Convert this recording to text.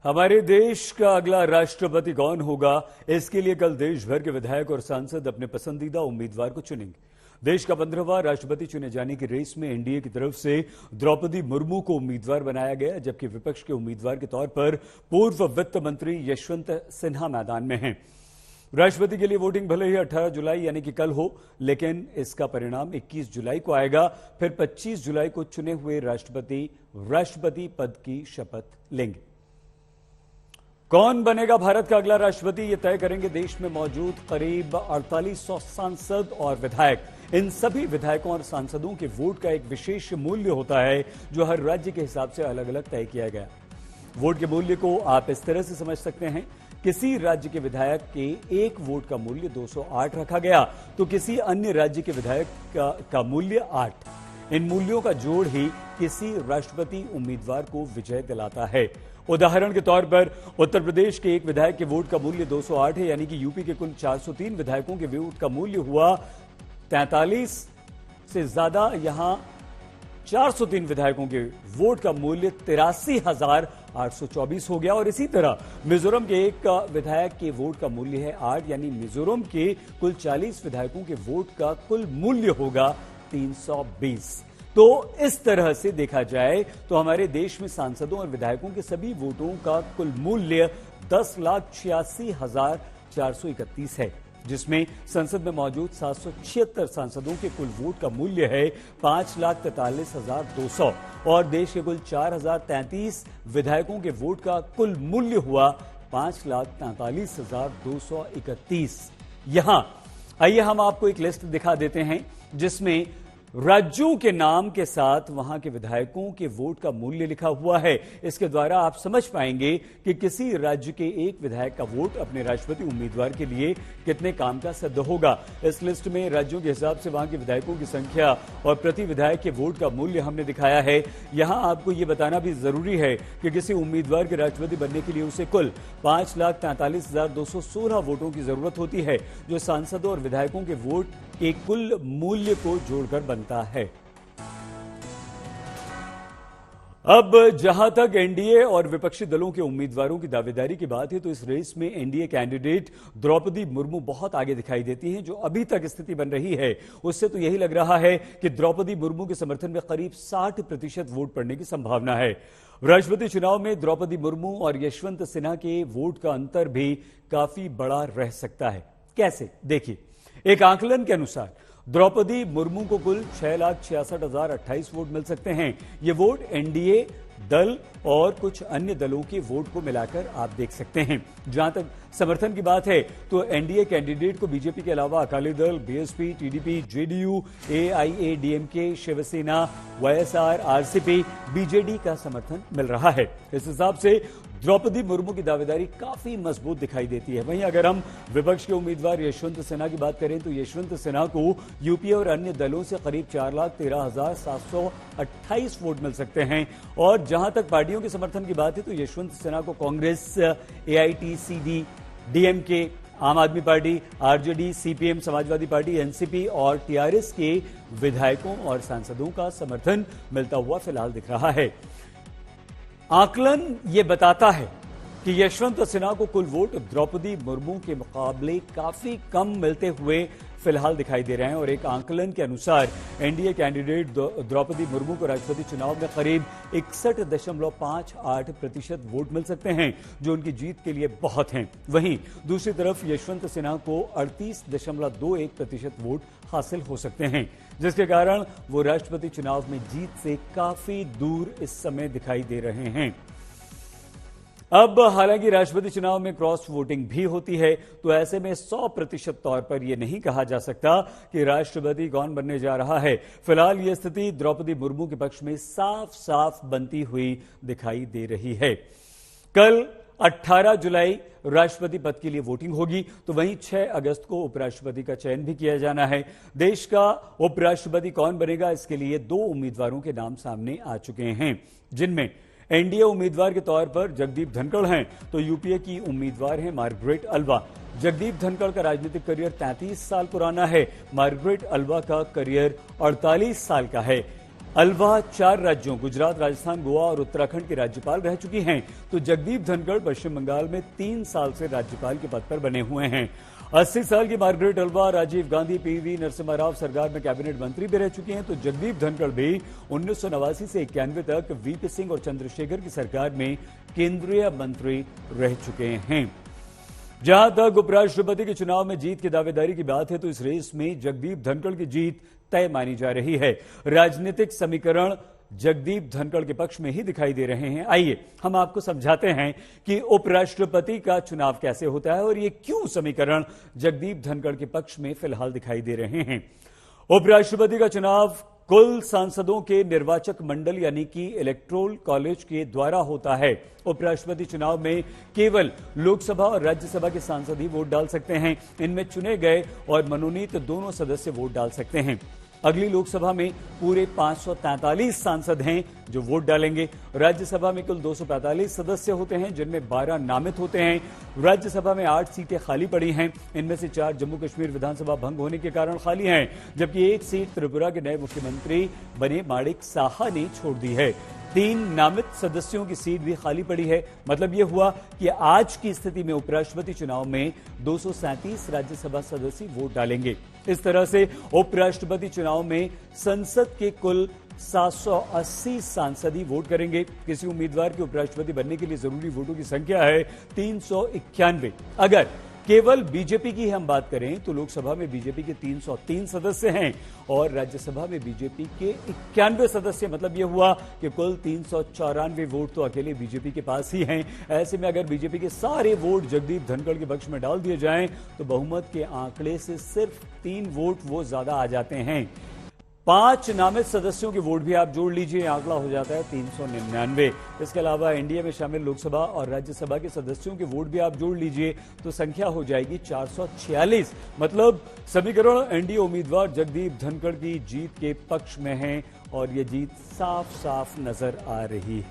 हमारे देश का अगला राष्ट्रपति कौन होगा, इसके लिए कल देश भर के विधायक और सांसद अपने पसंदीदा उम्मीदवार को चुनेंगे। देश का 15वां राष्ट्रपति चुने जाने की रेस में एनडीए की तरफ से द्रौपदी मुर्मू को उम्मीदवार बनाया गया, जबकि विपक्ष के उम्मीदवार के तौर पर पूर्व वित्त मंत्री यशवंत सिन्हा मैदान में हैं। राष्ट्रपति के लिए वोटिंग भले ही 18 जुलाई यानी कि कल हो, लेकिन इसका परिणाम 21 जुलाई को आएगा। फिर 25 जुलाई को चुने हुए राष्ट्रपति पद की शपथ लेंगे। कौन बनेगा भारत का अगला राष्ट्रपति, ये तय करेंगे देश में मौजूद करीब 4800 सांसद और विधायक। इन सभी विधायकों और सांसदों के वोट का एक विशेष मूल्य होता है, जो हर राज्य के हिसाब से अलग अलग तय किया गया। वोट के मूल्य को आप इस तरह से समझ सकते हैं, किसी राज्य के विधायक के एक वोट का मूल्य 208 रखा गया, तो किसी अन्य राज्य के विधायक का मूल्य 8। इन मूल्यों का जोड़ ही किसी राष्ट्रपति उम्मीदवार को विजय दिलाता है। उदाहरण के तौर पर उत्तर प्रदेश के एक विधायक के वोट का मूल्य 208 है, यानी कि यूपी के कुल 403 विधायकों के वोट का मूल्य हुआ 43 से ज्यादा। यहां 403 विधायकों के वोट का मूल्य 83,824 हो गया। और इसी तरह मिजोरम के एक विधायक के वोट का मूल्य है 8, यानी मिजोरम के कुल 40 विधायकों के वोट का कुल मूल्य होगा 320। तो इस तरह से देखा जाए तो हमारे देश में सांसदों और विधायकों के सभी वोटों का कुल मूल्य 10,86,431 है, जिसमें संसद में मौजूद 776 सांसदों के कुल वोट का मूल्य है 5,43,200 और देश के कुल 4,033 विधायकों के वोट का कुल मूल्य हुआ 5,43,231। यहां आइए हम आपको एक लिस्ट दिखा देते हैं, जिसमें राज्यों के नाम के साथ वहां के विधायकों के वोट का मूल्य लिखा हुआ है। इसके द्वारा आप समझ पाएंगे कि किसी राज्य के एक विधायक का वोट अपने राष्ट्रपति उम्मीदवार के लिए कितने काम का सिद्ध होगा। इस लिस्ट में राज्यों के हिसाब से वहां के विधायकों की संख्या और प्रति विधायक के वोट का मूल्य हमने दिखाया है। यहां आपको यह बताना भी जरूरी है कि किसी उम्मीदवार के राष्ट्रपति बनने के लिए उसे कुल 5,43,216 वोटों की जरूरत होती है, जो सांसदों और विधायकों के वोट के कुल मूल्य को जोड़कर बनता है। अब जहां तक एनडीए और विपक्षी दलों के उम्मीदवारों की दावेदारी की बात है, तो इस रेस में एनडीए कैंडिडेट द्रौपदी मुर्मू बहुत आगे दिखाई देती हैं। जो अभी तक स्थिति बन रही है, उससे तो यही लग रहा है कि द्रौपदी मुर्मू के समर्थन में करीब 60% वोट पड़ने की संभावना है। राष्ट्रपति चुनाव में द्रौपदी मुर्मू और यशवंत सिन्हा के वोट का अंतर भी काफी बड़ा रह सकता है। कैसे, देखिए। एक आंकलन के अनुसार द्रौपदी मुर्मू को कुल 6,66,028 वोट मिल सकते हैं। ये वोट एनडीए दल और कुछ अन्य दलों के वोट को मिलाकर आप देख सकते हैं। जहां तक समर्थन की बात है, तो एनडीए कैंडिडेट को बीजेपी के अलावा Akali Dal, BSP, TDP, JDU, AIADMK, Shiv Sena, YSR, RCP, BJD का समर्थन मिल रहा है। इस हिसाब से द्रौपदी मुर्मू की दावेदारी काफी मजबूत दिखाई देती है। वहीं अगर हम विपक्ष के उम्मीदवार यशवंत सिन्हा की बात करें, तो यशवंत सिन्हा को यूपीए और अन्य दलों से करीब 4,13,728 वोट मिल सकते हैं। और जहां तक पार्टियों के समर्थन की बात है, तो यशवंत सिन्हा को कांग्रेस, एआईटीसीडी, डीएमके, आम आदमी party, RJD, CPM, Samajwadi party, NCP और टीआरएस के विधायकों और सांसदों का समर्थन मिलता हुआ फिलहाल दिख रहा है। आकलन ये बताता है कि यशवंत सिन्हा को कुल वोट द्रौपदी मुर्मू के मुकाबले काफी कम मिलते हुए फिलहाल दिखाई दे रहे हैं। और एक आंकलन के अनुसार एनडीए द्रौपदी मुर्मू को राष्ट्रपति चुनाव में करीब 61.58% वोट मिल सकते हैं, जो उनकी जीत के लिए बहुत हैं। वहीं दूसरी तरफ यशवंत सिन्हा को 38.21% वोट हासिल हो सकते हैं, जिसके कारण वो राष्ट्रपति चुनाव में जीत से काफी दूर इस समय दिखाई दे रहे हैं। अब हालांकि राष्ट्रपति चुनाव में क्रॉस वोटिंग भी होती है, तो ऐसे में 100% तौर पर यह नहीं कहा जा सकता कि राष्ट्रपति कौन बनने जा रहा है। फिलहाल यह स्थिति द्रौपदी मुर्मू के पक्ष में साफ साफ बनती हुई दिखाई दे रही है। कल 18 जुलाई राष्ट्रपति पद के लिए वोटिंग होगी, तो वहीं 6 अगस्त को उपराष्ट्रपति का चयन भी किया जाना है। देश का उपराष्ट्रपति कौन बनेगा, इसके लिए 2 उम्मीदवारों के नाम सामने आ चुके हैं, जिनमें एनडीए उम्मीदवार के तौर पर जगदीप धनखड़ हैं, तो यूपीए की उम्मीदवार हैं मार्गरेट अल्वा। जगदीप धनखड़ का राजनीतिक करियर 33 साल पुराना है, मार्गरेट अल्वा का करियर 48 साल का है। अलवा 4 राज्यों गुजरात, राजस्थान, गोवा और उत्तराखंड के राज्यपाल रह चुकी हैं, तो जगदीप धनखड़ पश्चिम बंगाल में 3 साल से राज्यपाल के पद पर बने हुए हैं। 80 साल की मार्गरेट अलवा राजीव गांधी, पीवी नरसिम्हा राव सरकार में कैबिनेट मंत्री भी रह चुकी हैं, तो जगदीप धनखड़ भी 1989 से 91 तक वीपी सिंह और चंद्रशेखर की सरकार में केंद्रीय मंत्री रह चुके हैं। जहां तक उपराष्ट्रपति के चुनाव में जीत की दावेदारी की बात है, तो इस रेस में जगदीप धनखड़ की जीत तय मानी जा रही है। राजनीतिक समीकरण जगदीप धनखड़ के पक्ष में ही दिखाई दे रहे हैं। आइए हम आपको समझाते हैं कि उपराष्ट्रपति का चुनाव कैसे होता है और ये क्यों समीकरण जगदीप धनखड़ के पक्ष में फिलहाल दिखाई दे रहे हैं। उपराष्ट्रपति का चुनाव कुल सांसदों के निर्वाचक मंडल यानी कि इलेक्टोरल कॉलेज के द्वारा होता है। उपराष्ट्रपति चुनाव में केवल लोकसभा और राज्यसभा के सांसद ही वोट डाल सकते हैं। इनमें चुने गए और मनोनीत दोनों सदस्य वोट डाल सकते हैं। अगली लोकसभा में पूरे 543 सांसद हैं जो वोट डालेंगे। राज्यसभा में कुल 245 सदस्य होते हैं, जिनमें 12 नामित होते हैं। राज्यसभा में 8 सीटें खाली पड़ी हैं। इनमें से 4 जम्मू कश्मीर विधानसभा भंग होने के कारण खाली हैं, जबकि 1 सीट त्रिपुरा के नए मुख्यमंत्री बने माणिक साहा ने छोड़ दी है। 3 नामित सदस्यों की सीट भी खाली पड़ी है। मतलब यह हुआ कि आज की स्थिति में उपराष्ट्रपति चुनाव में 237 राज्यसभा सदस्य वोट डालेंगे। इस तरह से उपराष्ट्रपति चुनाव में संसद के कुल 780 सांसद ही वोट करेंगे। किसी उम्मीदवार के उपराष्ट्रपति बनने के लिए जरूरी वोटों की संख्या है 391। अगर केवल बीजेपी की हम बात करें तो लोकसभा में बीजेपी के 303 सदस्य हैं और राज्यसभा में बीजेपी के 91 सदस्य। मतलब यह हुआ कि कुल 394 वोट तो अकेले बीजेपी के पास ही हैं। ऐसे में अगर बीजेपी के सारे वोट जगदीप धनखड़ के पक्ष में डाल दिए जाएं तो बहुमत के आंकड़े से सिर्फ 3 वोट वो ज्यादा आ जाते हैं। 5 नामित सदस्यों के वोट भी आप जोड़ लीजिए, आंकड़ा हो जाता है 399। इसके अलावा एनडीए में शामिल लोकसभा और राज्यसभा के सदस्यों के वोट भी आप जोड़ लीजिए तो संख्या हो जाएगी 446। मतलब समीकरण एनडीए उम्मीदवार जगदीप धनखड़ की जीत के पक्ष में है और यह जीत साफ साफ नजर आ रही है।